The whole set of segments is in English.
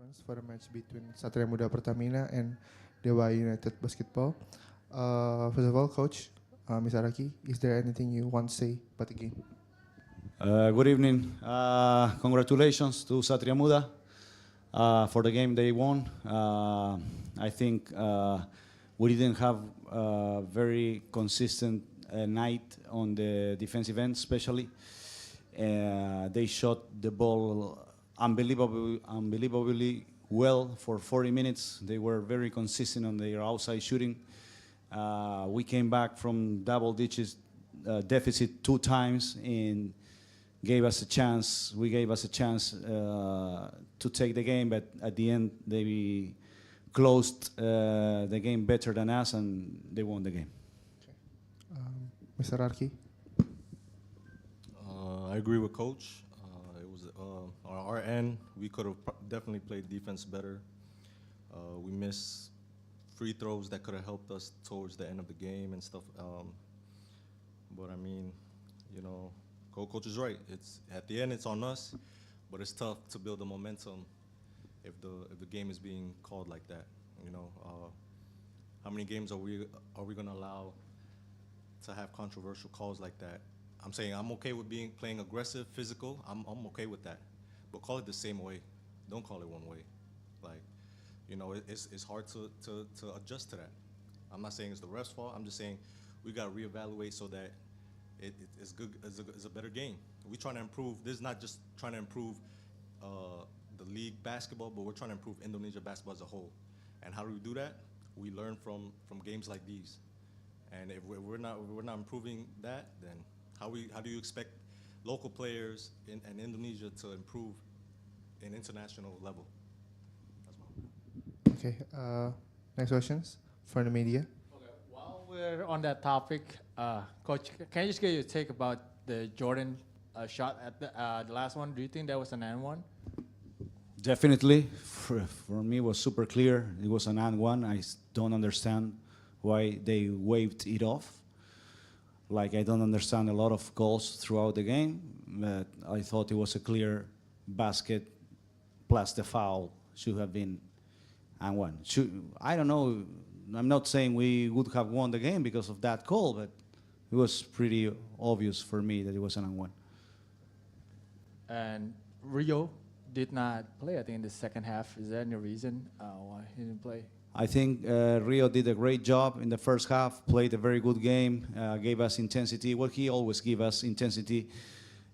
conference for the match between Satria Muda Pertamina and Dewa United basketball. First of all, Coach, Ms. Araki, is there anything you want to say about the game? Good evening. Congratulations to Satria Muda for the game they won. I think we didn't have a very consistent night on the defensive end, especially. They shot the ball unbelievably well for 40 minutes. They were very consistent on their outside shooting. We came back from double digits deficit 2 times and gave us a chance. We gave us a chance to take the game, but at the end they closed the game better than us, and they won the game. Okay. Mr. Arki? I agree with Coach. It was on our end, we could have definitely played defense better. We missed free throws that could have helped us towards the end of the game and stuff. But I mean, you know, Coach is right. It's at the end, it's on us, but it's tough to build the momentum if the game is being called like that. You know, how many games are we going to allow to have controversial calls like that? I'm saying I'm okay with playing aggressive, physical. I'm okay with that, but call it the same way. Don't call it one way. Like, you know, it's hard to adjust to that. I'm not saying it's the ref's fault. I'm just saying we got to reevaluate so that it's good. It's a better game. We're trying to improve. This is not just trying to improve the league basketball, but we're trying to improve Indonesia basketball as a whole. And how do we do that? We learn from games like these. And if we're not improving that, then how do you expect local players in Indonesia to improve in international level? That's Okay. Next questions for the media. Okay. While we're on that topic, Coach, can I just get your take about the Jordan shot at the last one? Do you think that was an and one? Definitely. For me, it was super clear. It was an and one. I don't understand why they waved it off. Like, I don't understand a lot of calls throughout the game, but I thought it was a clear basket plus the foul should have been and one. I don't know. I'm not saying we would have won the game because of that call, but it was pretty obvious for me that it was an and one. And Rio did not play, I think, in the second half. Is there any reason why he didn't play? I think Rio did a great job in the first half, played a very good game, gave us intensity. Well, he always gives us intensity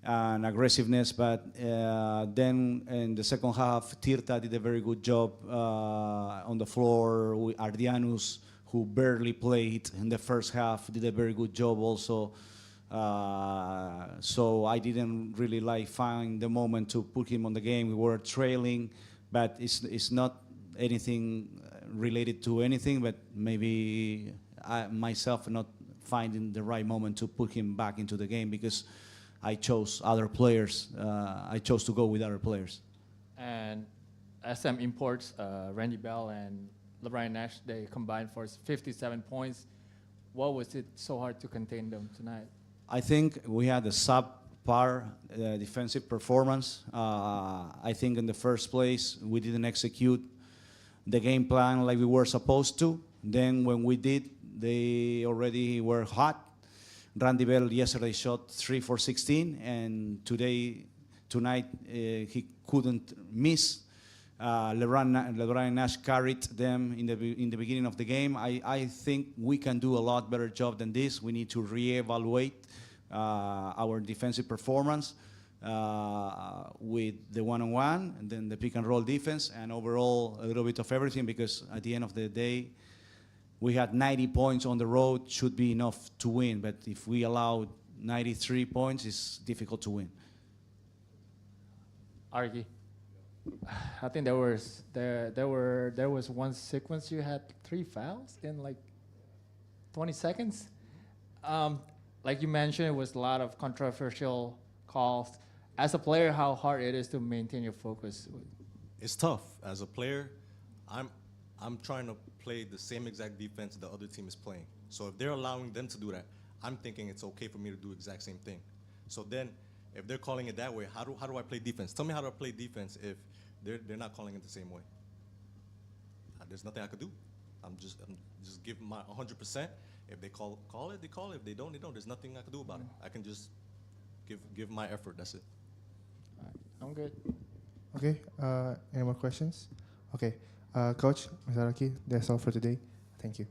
and aggressiveness, but then in the second half, Tirta did a very good job on the floor. Ardianus, who barely played in the first half, did a very good job also. So I didn't really find the moment to put him on the game. We were trailing, but it's not anything related to anything, but maybe I myself not finding the right moment to put him back into the game because I chose other players. I chose to go with other players. And SM Imports, Randy Bell and LeBron Nash, they combined for 57 points. What was it so hard to contain them tonight? I think we had a subpar defensive performance. I think in the first place, we didn't execute the game plan like we were supposed to. Then when we did, they already were hot. Randy Bell yesterday shot 3 for 16, and tonight he couldn't miss. LeBron Nash carried them in the beginning of the game. I think we can do a lot better job than this. We need to reevaluate our defensive performance with the one-on-one and then the pick-and-roll defense and overall a little bit of everything, because at the end of the day, we had 90 points on the road, should be enough to win. But if we allowed 93 points, it's difficult to win. Argy, I think there was one sequence you had 3 fouls in like 20 seconds. Like you mentioned, it was a lot of controversial calls. As a player, how hard it is to maintain your focus? It's tough. As a player, I'm trying to play the same exact defense the other team is playing. So if they're allowing them to do that, I'm thinking it's okay for me to do the exact same thing. So then, if they're calling it that way, how do I play defense? Tell me how to play defense if they're not calling it the same way. There's nothing I could do. I'm just giving my 100%. If they call it, they call it. If they don't, they don't. There's nothing I can do about it. I can just give my effort. That's it. All right, I'm good. Okay. Any more questions? Okay. Coach Misaraki, that's all for today. Thank you.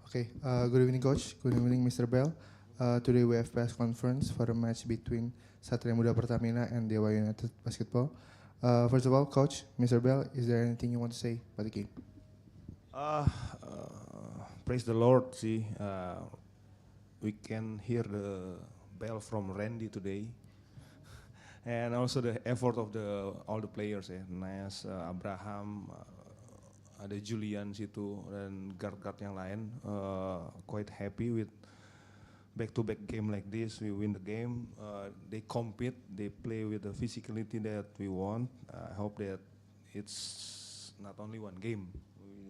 Okay, good evening, Coach. Good evening, Mr. Bell. Today we have press conference for the match between Satria Muda Pertamina and Dewa United basketball. First of all, Coach, Mr. Bell, is there anything you want to say about the game? Praise the Lord. See, we can hear the bell from Randy today, and also the effort of all the players, Nas, Abraham, ada Julian situ dan guard-guard yang lain. Quite happy with back-to-back game like this. We win the game. They compete. They play with the physicality that we want. I hope that it's not only one game,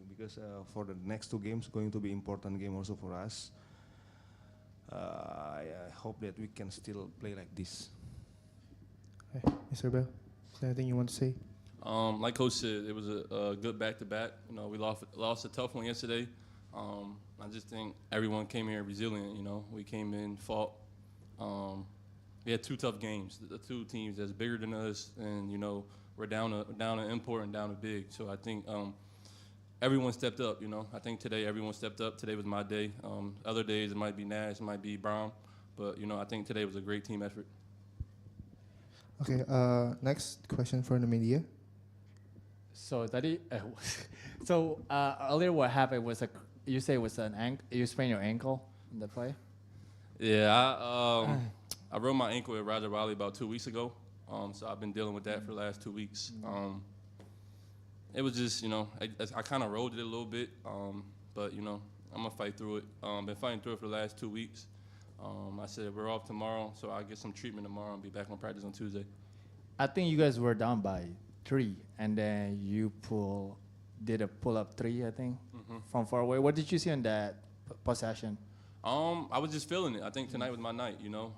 because for the next 2 games going to be important game also for us. I hope that we can still play like this. Okay, Mr. Bell, is there anything you want to say? Like Coach said, it was a good back-to-back. You know, we lost a tough one yesterday. I just think everyone came here resilient. You know, we came in, fought. We had 2 tough games. The 2 teams that's bigger than us, and you know, we're down to import and down to big. So I think everyone stepped up. You know, I think today everyone stepped up. Today was my day. Other days it might be Nash, it might be Brown, but you know, I think today was a great team effort. Okay, next question for the media. So earlier what happened was you say it was you sprained your ankle in the play? Yeah, I rolled my ankle at Roger Raleigh about 2 weeks ago. So I've been dealing with that for the last 2 weeks. It was just, you know, I kind of rolled it a little bit, but you know, I'm gonna fight through it. Been fighting through it for the last 2 weeks. I said we're off tomorrow, so I'll get some treatment tomorrow and be back on practice on Tuesday. I think you guys were down by 3, and then you did a pull-up 3, I think, from far away. What did you see on that possession? I was just feeling it. I think tonight was my night, you know.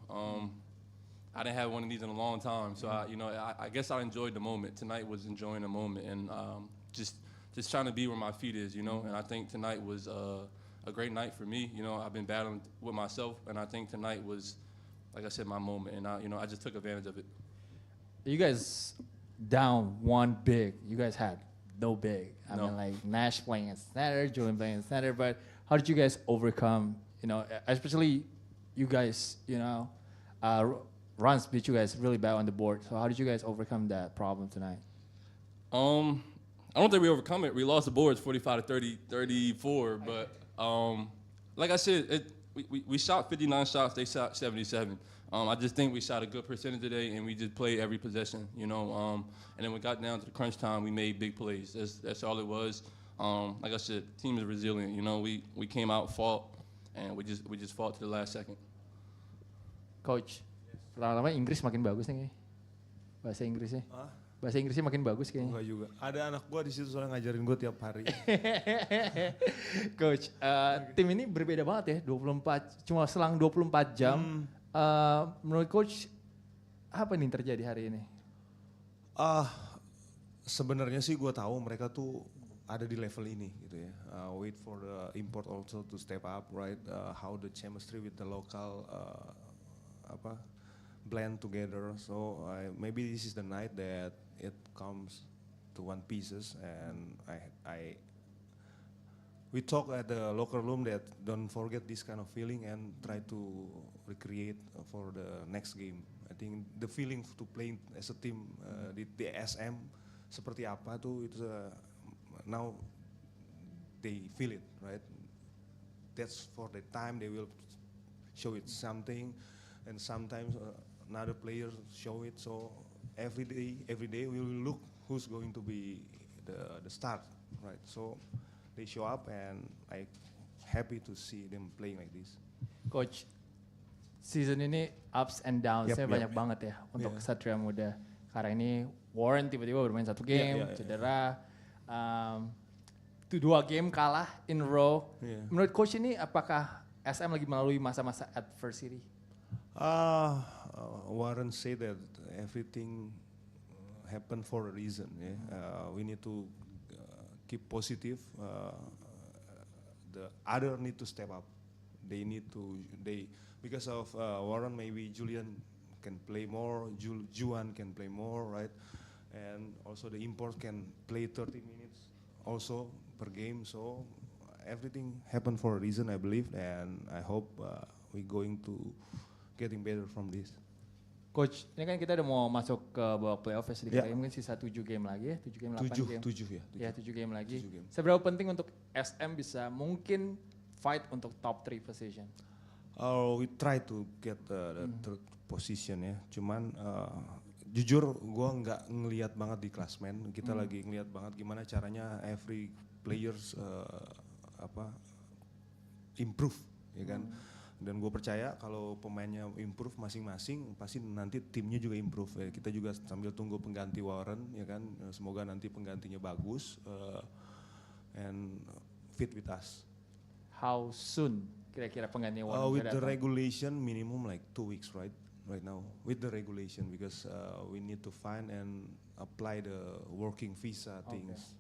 I didn't have one of these in a long time, so I guess I enjoyed the moment. Tonight was enjoying the moment, and just trying to be where my feet is, you know. And I think tonight was a great night for me. You know, I've been battling with myself, and I think tonight was, like I said, my moment, and I just took advantage of it. You guys down 1 big. You guys had no big. I mean, like Nash playing at center, Julian playing at center. But how did you guys overcome? You know, especially you guys. You know, runs beat you guys really bad on the board. So how did you guys overcome that problem tonight? I don't think we overcome it. We lost the boards 45 to 34. But like I said, we shot 59 shots. They shot 77. I just think we shot a good percentage today, and we just played every possession, you know. And then we got down to the crunch time, we made big plays. That's all it was. Like I said, the team is resilient. You know, we came out, fought, and we just fought to the last second. Coach, lama-lama Inggris makin bagus nih, bahasa Inggrisnya. Bahasa Inggrisnya makin bagus kayaknya. Enggak juga. Ada anak gua di situ soalnya ngajarin gua tiap hari. Coach, tim ini berbeda banget ya, cuma selang 24 jam. Menurut Coach, apa nih terjadi hari ini? Sebenarnya sih gue tahu mereka tuh ada di level ini gitu ya. Wait for the import also to step up, right? How the chemistry with the local blend together. So maybe this is the night that it comes to one pieces, and we talk at the locker room that don't forget this kind of feeling and try to recreate for the next game. I think the feeling to play as a team di SM seperti apa tuh itu now they feel it, right? That's for the time they will show it something, and sometimes another player show it. So every day we will look who's going to be the start, right? So they show up, and I'm happy to see them playing like this. Coach, season ini ups and downs-nya banyak banget ya untuk Satria Muda. Karena ini Warren tiba-tiba bermain 1 game, cedera. 2 game kalah in a row. Menurut Coach ini apakah SM lagi melalui masa-masa adversity? Warren said that everything happened for a reason. We need to keep positive. The other need to step up. Because of Warren, maybe Julian can play more, Juan can play more, right? And also the import can play 30 minutes also per game. So everything happened for a reason, I believe, and I hope we going to getting better from this. Coach, ini kan kita udah mau masuk ke babak playoff ya sedikit Ya. lagi, mungkin sisa 7 game lagi ya, 7 game, 8 game. 7 ya. Ya 7 game lagi. 7 game. Seberapa penting untuk SM bisa mungkin fight untuk top 3 position? We try to get the third position ya. Cuman jujur gue nggak ngelihat banget di klasmen. Kita lagi ngelihat banget gimana caranya every players improve, ya kan. Dan gue percaya kalau pemainnya improve masing-masing, pasti nanti timnya juga improve. Ya. Kita juga sambil tunggu pengganti Warren, ya kan. Semoga nanti penggantinya bagus and fit with us. How soon kira-kira pengganti Warren With bisa the datang? regulation, minimum like 2 weeks, right now. With the regulation, because we need to find and apply the working visa things.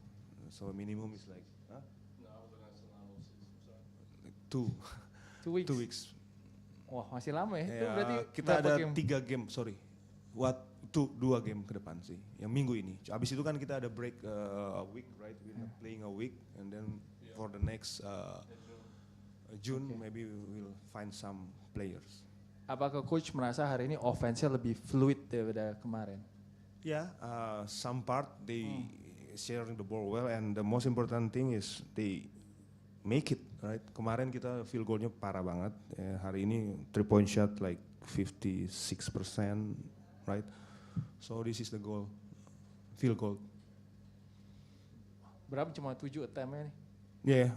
So minimum is like, No, I was looking at Solano 6. I'm sorry. like 2 2 weeks. 2 weeks. Wah masih lama ya. Itu Ya, berarti kita berapa ada game? 3 game, sorry. 2 game ke depan sih. Yang minggu ini. Abis itu kan kita ada break a week, right? We're not playing a week, and then for the next June, maybe we will find some players. Apakah coach merasa hari ini offense-nya lebih fluid daripada kemarin? Yeah, some part they sharing the ball well, and the most important thing is they make it, right? Kemarin kita field goalnya parah banget. Hari ini 3-point shot like 56%, right? So this is the goal, field goal. Berapa cuma 7 attempt-nya nih?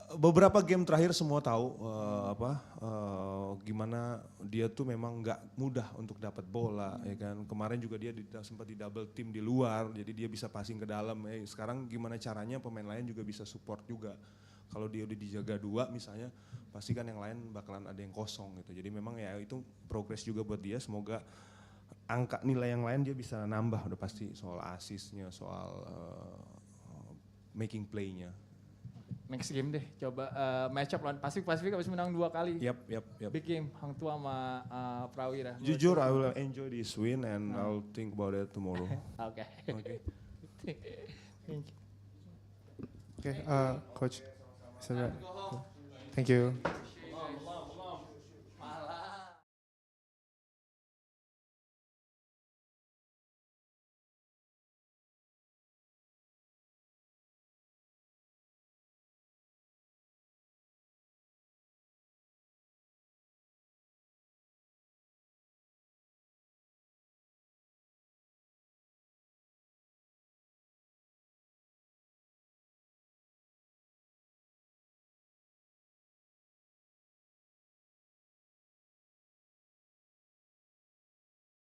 Beberapa game terakhir semua tahu gimana dia tuh memang nggak mudah untuk dapat bola, ya kan. Kemarin juga dia sempat di double team di luar, jadi dia bisa passing ke dalam. Sekarang gimana caranya pemain lain juga bisa support juga. Kalau dia udah dijaga 2 misalnya, pasti kan yang lain bakalan ada yang kosong gitu. Jadi memang ya itu progres juga buat dia. Semoga angka nilai yang lain dia bisa nambah udah pasti, soal assist-nya, soal making play-nya. Next game deh, coba match up lawan Pasifik habis menang 2 kali. Yep. Big game, Hang Tua sama Prawira. Jujur, I will enjoy this win and I'll think about it tomorrow. Oke. Okay. Thank you. Okay, Coach. Thank you.